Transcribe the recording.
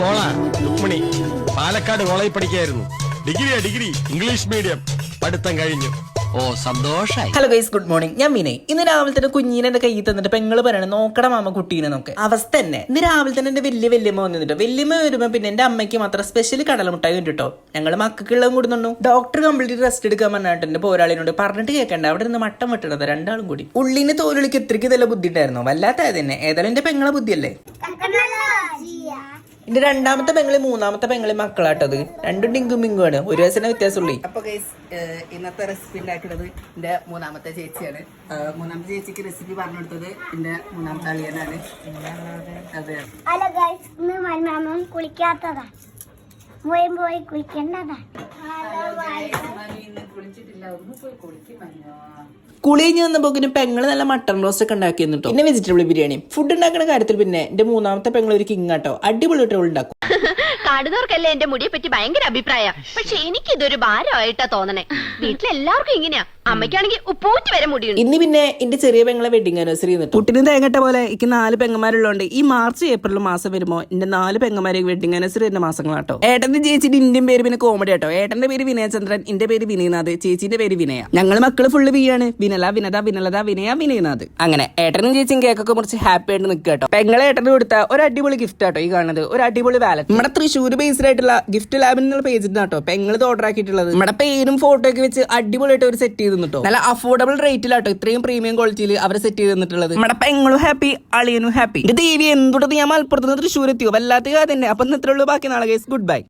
മോളാ രുക്മിണി പാലക്കാട് കോളേജിൽ പഠിക്കായിരുന്നു. Degree English medium പഠിത്തം കഴിഞ്ഞു. ഓ സന്തോഷായി. Hello guys, good morning. ഞാൻ വിനയ്. ഇന്ന് രാവിലെ തന്നെ കുഞ്ഞിനെ എന്റെ കയ്യിൽ തന്നിട്ട് പെങ്ങള് പറയണം നോക്കട മാമ കുട്ടീനെ നോക്കെ അവസ്ഥ തന്നെ. ഇന്ന് രാവിലെ തന്നെ എന്റെ വല്യമ്മ വന്നിട്ടോ. വല്യമ്മ വരുമ്പോ പിന്നെ എന്റെ അമ്മയ്ക്ക് മാത്രം സ്പെഷ്യൽ കടലമുട്ടായി കണ്ടിട്ടോ. ഞങ്ങള് മക്കൾക്കുള്ളതും കൂടുന്നുണ്ടോ. ഡോക്ടർ കംപ്ലീറ്റ് റെസ്റ്റ് എടുക്കാൻ പറഞ്ഞിട്ട് എന്റെ പോരാളിനോട് പറഞ്ഞിട്ട് കേൾക്കണ്ട. അവിടെ നിന്ന് മട്ടം വെട്ടണത് രണ്ടാളും കൂടി. ഉള്ളിന് തോലുളിക്ക് ഇത്രയ്ക്ക് ഇതെല്ലാം ബുദ്ധി ഉണ്ടായിരുന്നു. വല്ലാത്ത തന്നെ. ഏതായാലും എന്റെ പെങ്ങളെ ബുദ്ധിയല്ലേ. എന്റെ രണ്ടാമത്തെ പെങ്ങളി മൂന്നാമത്തെ പെങ്ങളി മക്കളാട്ടത്. രണ്ടും ഡിങ്കും മിങ്കും ആണ്. ഒരു വയസ്സിന് വ്യത്യാസമുള്ളൂ. അപ്പൊ ഗൈസ്, ഇന്നത്തെ റെസിപ്പി ഉണ്ടാക്കുന്നത് എന്റെ മൂന്നാമത്തെ ചേച്ചിയാണ്. മൂന്നാമത്തെ ചേച്ചിക്ക് റെസിപ്പി പറഞ്ഞു കൊടുത്തത് എന്റെ മൂന്നാമത്തെ അളിയനാണ്. അതെ. ഹലോ ഗൈസ്, ഇന്ന് മരുമാമൻ കുളിക്കാത്തതാ. പോയി കുളിക്കേണ്ടതാ. കുളിച്ചിട്ടില്ല, ഒന്ന് പോയി കുളിക്കും. കുളി കഴിഞ്ഞ് വന്നപ്പോ പെങ്ങള് നല്ല മട്ടൺ റോസ്റ്റ് ഒക്കെ ഉണ്ടാക്കി തന്നിട്ടോ. പിന്നെ വെജിറ്റബിൾ ബിരിയാണി. ഫുഡ് ഉണ്ടാക്കുന്ന കാര്യത്തിൽ പിന്നെ എന്റെ മൂന്നാമത്തെ പെങ്ങൾ ഒരു കിങ് ആട്ടോ. അടിപൊളി ടോൾ ഉണ്ടാക്കും. കാടുന്നവർക്കല്ലേ എന്റെ മുടിയെ പറ്റി ഭയങ്കര അഭിപ്രായം. പക്ഷെ എനിക്കിതൊരു ഭാരമായിട്ടാ തോന്നണേ. വീട്ടിലെല്ലാവർക്കും ഇങ്ങനെയാ. അമ്മയ്ക്കാണെങ്കിൽ ഉപ്പൂറ്റി വരെ മുടിയുണ്ട്. ഇന്ന് പിന്നെ എന്റെ ചെറിയ പെങ്ങളെ വെഡിങ് ആനിവേഴ്സറി കുട്ടിന് തേങ്ങട്ട പോലെ എനിക്ക് 4 പെങ്ങന്മാരുള്ളതുകൊണ്ട് ഈ മാർച്ച് ഏപ്രിൽ മാസം വരുമ്പോ എന്റെ 4 പെങ്ങന്മാരെ വെഡിങ് ആനിവേഴ്സറി എന്റെ മാസങ്ങളാട്ടോ. ഏട്ടന്റെ ചേച്ചിന്റെ ഇന്ത്യൻ പേര് പിന്നെ കോമഡി ആട്ടോ. ഏട്ടന്റെ പേര് വിനയചന്ദ്രൻ, എന്റെ പേര് വിനയനാഥ്, ചേച്ചിന്റെ പേര് വിനയ. ഞങ്ങൾ മക്കള് ഫുള്ള് വിയാണ്. വിനല, വിനത, വിനലത, വിനയ, വിനയനാഥ്. അങ്ങനെ ഏട്ടനും ചേച്ചിയും കേക്കൊക്കെ മുറിച്ച് ഹാപ്പി ആയിട്ട് നിൽക്കുക കേട്ടോ. പെങ്ങളെ ഏട്ടന് കൊടുത്ത ഒരു അടിപൊളി ഗിഫ്റ്റ് ആട്ടോ ഈ കാണുന്നത്. ഒരു അടിപൊളി വാലറ്റ്. നമ്മുടെ തൃശ്ശൂർ ബേസ്ഡ് ആയിട്ടുള്ള ഗിഫ്റ്റ് ലാബിൽ നിന്നുള്ള പേജിൽ കേട്ടോ പെങ്ങൾ ഓർഡർ ആക്കിയിട്ടുള്ളത്. നമ്മുടെ പേരും ഫോട്ടോ ഒക്കെ വെച്ച് അടിപൊളിയായിട്ട് അവർ സെറ്റ് ചെയ്ത് തന്നിട്ടോ. നല്ല അഫോർഡബിൾ റേറ്റിലാട്ടോ ഇത്രയും പ്രീമിയം ക്വാളിറ്റിയിൽ അവർ സെറ്റ് ചെയ്ത് തന്നിട്ടുള്ളത്. നമ്മുടെ പെങ്ങളും ഹാപ്പി, അളിയനും ഹാപ്പി. എന്റെ ദേവി എന്തുകൊണ്ട് ഞാൻ മലപ്പുറത്ത് നിന്ന് തൃശ്ശൂർ എത്തിയോ. വല്ലാത്ത കാര്യം തന്നെ. അപ്പൊ ഇത്രയുള്ളൂ. ബാക്കി നാളെ ഗൈസ്, ഗുഡ് ബൈ.